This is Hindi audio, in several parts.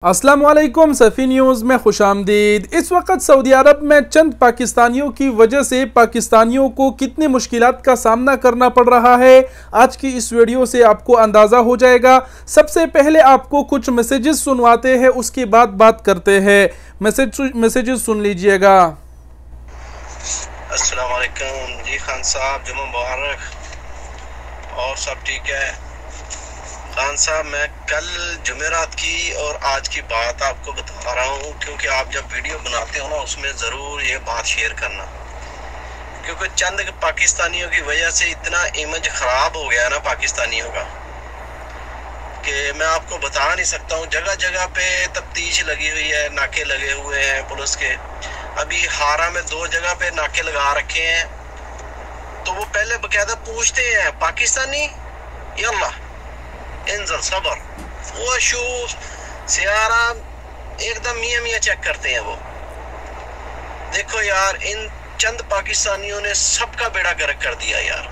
अस्सलाम वालेकुम, सफ़ी न्यूज़ में खुशामदीद। इस वक्त सऊदी अरब में चंद पाकिस्तानियों की वजह से पाकिस्तानियों को कितनी मुश्किलात का सामना करना पड़ रहा है, आज की इस वीडियो से आपको अंदाज़ा हो जाएगा। सबसे पहले आपको कुछ मैसेजेस सुनवाते हैं, उसके बाद बात करते हैं। मैसेजेस सुन लीजिएगा। अस्सलाम वालेकुम जी खान साहब, जुम्मा मुबारक और सब ठीक है। खान साहब, मैं कल जुमेरात की और आज की बात आपको बता रहा हूँ, क्योंकि आप जब वीडियो बनाते हो ना उसमें ज़रूर ये बात शेयर करना, क्योंकि चंद पाकिस्तानियों की वजह से इतना इमेज ख़राब हो गया ना पाकिस्तानियों का कि मैं आपको बता नहीं सकता हूँ। जगह जगह पे तफ्तीश लगी हुई है, नाके लगे हुए हैं पुलिस के। अभी हारा में 2 जगह पे नाके लगा रखे हैं, तो वो पहले बकायदा पूछते हैं पाकिस्तानी यल्ला इंजल सबर, वो शू सियारा एकदम मियाँ मियाँ चेक करते हैं वो। देखो यार, इन चंद पाकिस्तानियों ने सबका बेड़ा गर्क कर दिया यार।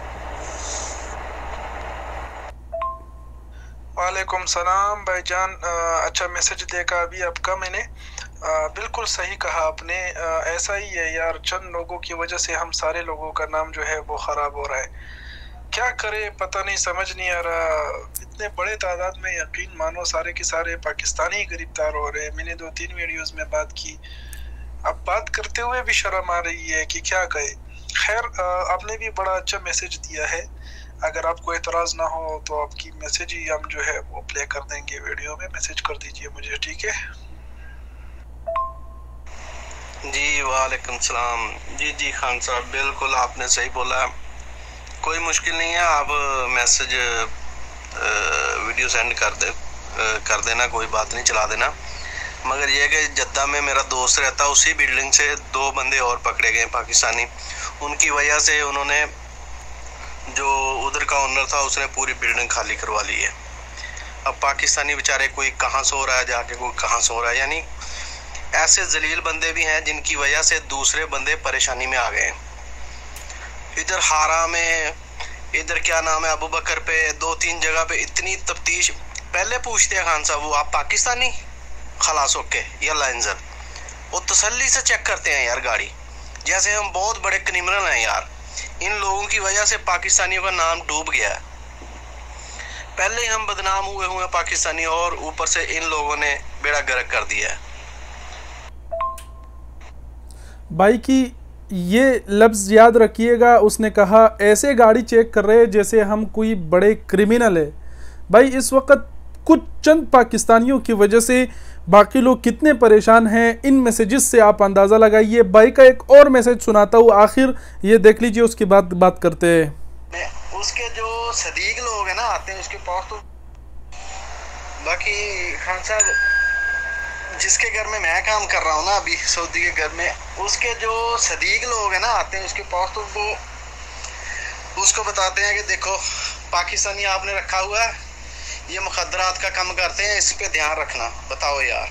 वालेकुम सलाम भाईजान। अच्छा मैसेज देखा अभी आपका मैंने। बिल्कुल सही कहा आपने। ऐसा ही है यार, चंद लोगों की वजह से हम सारे लोगों का नाम जो है वो ख़राब हो रहा है। क्या करे पता नहीं, समझ नहीं आ रहा। इतने बड़े तादाद में यकीन मानो सारे के सारे पाकिस्तानी गिरफ्तार हो रहे हैं। मैंने 2-3 वीडियोस में बात की, अब बात करते हुए भी शर्म आ रही है कि क्या कहे। खैर, आपने भी बड़ा अच्छा मैसेज दिया है। अगर आपको एतराज़ ना हो तो आपकी मैसेज ही हम जो है वो प्ले कर देंगे वीडियो में। मैसेज कर दीजिए मुझे, ठीक है जी। वालेकुम सलाम। जी खान साहब, बिल्कुल आपने सही बोला। कोई मुश्किल नहीं है, आप मैसेज वीडियो सेंड कर देना, कोई बात नहीं, चला देना। मगर यह कि जद्दा में मेरा दोस्त रहता, उसी बिल्डिंग से 2 बंदे और पकड़े गए पाकिस्तानी। उनकी वजह से उन्होंने, जो उधर का ओनर था, उसने पूरी बिल्डिंग खाली करवा ली है। अब पाकिस्तानी बेचारे कोई कहाँ सो रहा है जाके, कोई कहाँ सो रहा है। यानी ऐसे जलील बंदे भी हैं जिनकी वजह से दूसरे बंदे परेशानी में आ गए। इधर हारा में, इधर क्या नाम है अबू बकर पे, 2-3 जगह पे इतनी तफ्तीश। पहले पूछते हैं खान साहब, वो आप पाकिस्तानी, खलास ओके यल्ला इंजल। वो तसल्ली से चेक करते हैं यार गाड़ी, जैसे हम बहुत बड़े क्रिमिनल हैं यार। इन लोगों की वजह से पाकिस्तानियों का नाम डूब गया है। पहले ही हम बदनाम हुए पाकिस्तानी, और ऊपर से इन लोगों ने बेड़ा गर्क कर दिया है। भाई की ये लफ्ज़ याद रखिएगा, उसने कहा ऐसे गाड़ी चेक कर रहे हैं जैसे हम कोई बड़े क्रिमिनल है। भाई इस वक्त कुछ चंद पाकिस्तानियों की वजह से बाकी लोग कितने परेशान हैं, इन मैसेजेस से आप अंदाज़ा लगाइए। भाई का एक और मैसेज सुनाता हूँ, आखिर ये देख लीजिए, उसके बाद बात करते हैं। उसके जो सदीक लोग हैं ना आते हैं उसके पास, तो बाकी खान साहब जिसके घर में मैं काम कर रहा हूँ ना अभी सऊदी के घर में, उसके जो सदीक लोग हैं ना आते हैं उसके पास, तो वो उसको बताते हैं कि देखो पाकिस्तानी आपने रखा हुआ है, ये मुखदरात का काम करते हैं, इस पे ध्यान रखना। बताओ यार।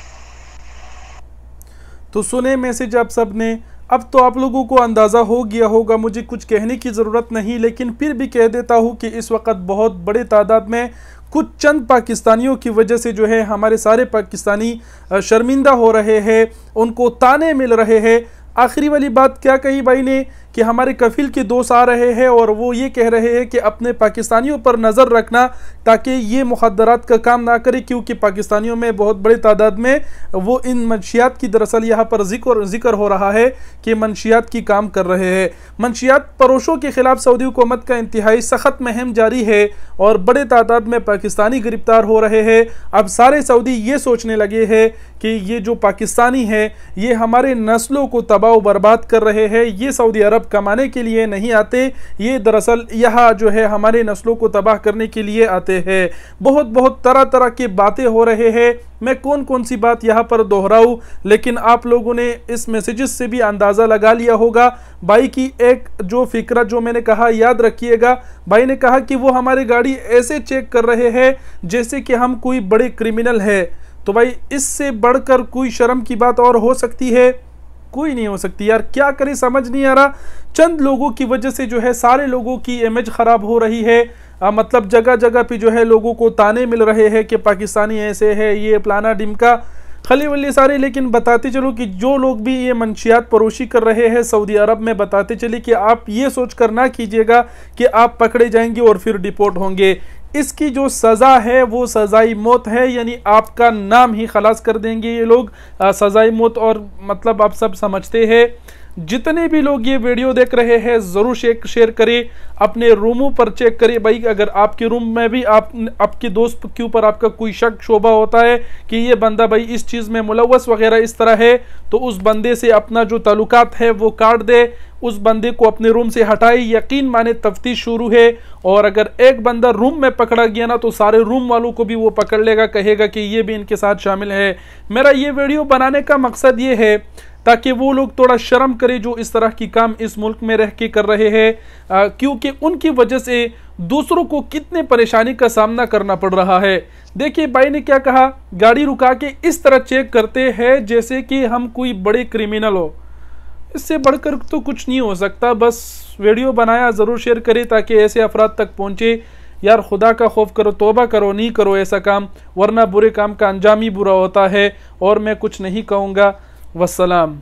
तो सुने मैसेज आप सब ने। अब तो आप लोगों को अंदाज़ा हो गया होगा, मुझे कुछ कहने की ज़रूरत नहीं, लेकिन फिर भी कह देता हूँ कि इस वक्त बहुत बड़े तादाद में कुछ चंद पाकिस्तानियों की वजह से जो है हमारे सारे पाकिस्तानी शर्मिंदा हो रहे हैं, उनको ताने मिल रहे हैं। आखिरी वाली बात क्या कही भाई ने कि हमारे कफिल के दोस्त आ रहे हैं और वो ये कह रहे हैं कि अपने पाकिस्तानियों पर नज़र रखना ताकि ये मुखदरात का काम ना करे, क्योंकि पाकिस्तानियों में बहुत बड़े तादाद में वो इन मंशियात की, दरअसल यहाँ पर जिक्र हो रहा है कि मंशियात की काम कर रहे हैं। मंशियात परोशों के ख़िलाफ़ सऊदी हुकूमत का इंतहाई सख्त मुहिम जारी है और बड़े तादाद में पाकिस्तानी गिरफ्तार हो रहे हैं। अब सारे सऊदी ये सोचने लगे हैं कि ये जो पाकिस्तानी है ये हमारे नस्लों को तबाह व बर्बाद कर रहे हैं, ये सऊदी अरब कमाने के लिए नहीं आते, ये दरअसल यहाँ जो है हमारे नस्लों को तबाह करने के लिए आते हैं। बहुत तरह तरह की बातें हो रहे हैं। मैं कौन सी बात यहाँ पर दोहराऊँ, लेकिन आप लोगों ने इस मैसेजेस से भी अंदाज़ा लगा लिया होगा। भाई की एक जो फिक्रा जो मैंने कहा याद रखिएगा। भाई ने कहा कि वो हमारी गाड़ी ऐसे चेक कर रहे हैं जैसे कि हम कोई बड़े क्रिमिनल है। तो भाई इससे बढ़कर कोई शर्म की बात और हो सकती है? कोई नहीं हो सकती यार। क्या करें समझ नहीं आ रहा। चंद लोगों की वजह से जो है सारे लोगों की इमेज ख़राब हो रही है। मतलब जगह जगह पे जो है लोगों को ताने मिल रहे हैं कि पाकिस्तानी ऐसे है, ये फलाना डिमका। खली वली सारे। लेकिन बताते चलो कि जो लोग भी ये मंशियात परोशी कर रहे हैं सऊदी अरब में, बताते चले कि आप ये सोच कर ना कीजिएगा कि आप पकड़े जाएंगे और फिर डिपोर्ट होंगे। इसकी जो सज़ा है वो सज़ाई मौत है, यानी आपका नाम ही खलास कर देंगे ये लोग, सज़ाई मौत। और मतलब आप सब समझते हैं। जितने भी लोग ये वीडियो देख रहे हैं ज़रूर शेयर करें, अपने रूमों पर चेक करिए भाई। अगर आपके रूम में भी आपके दोस्त के ऊपर आपका कोई शक शोबा होता है कि ये बंदा भाई इस चीज़ में मुलव्वस वगैरह इस तरह है, तो उस बंदे से अपना जो ताल्लुकात है वो काट दे, उस बंदे को अपने रूम से हटाए। यकीन माने तफ्तीश शुरू है, और अगर एक बंदा रूम में पकड़ा गया ना तो सारे रूम वालों को भी वो पकड़ लेगा, कहेगा कि ये भी इनके साथ शामिल है। मेरा ये वीडियो बनाने का मकसद ये है ताकि वो लोग थोड़ा शर्म करें जो इस तरह की काम इस मुल्क में रह के कर रहे हैं, क्योंकि उनकी वजह से दूसरों को कितने परेशानी का सामना करना पड़ रहा है। देखिए भाई ने क्या कहा, गाड़ी रुका के इस तरह चेक करते हैं जैसे कि हम कोई बड़े क्रिमिनल हो। इससे बढ़कर तो कुछ नहीं हो सकता। बस वीडियो बनाया, ज़रूर शेयर करें ताकि ऐसे अफराद तक पहुँचे। यार खुदा का खौफ करो, तौबा करो, नहीं करो ऐसा काम, वरना बुरे काम का अंजाम ही बुरा होता है। और मैं कुछ नहीं कहूँगा। वस्सलाम।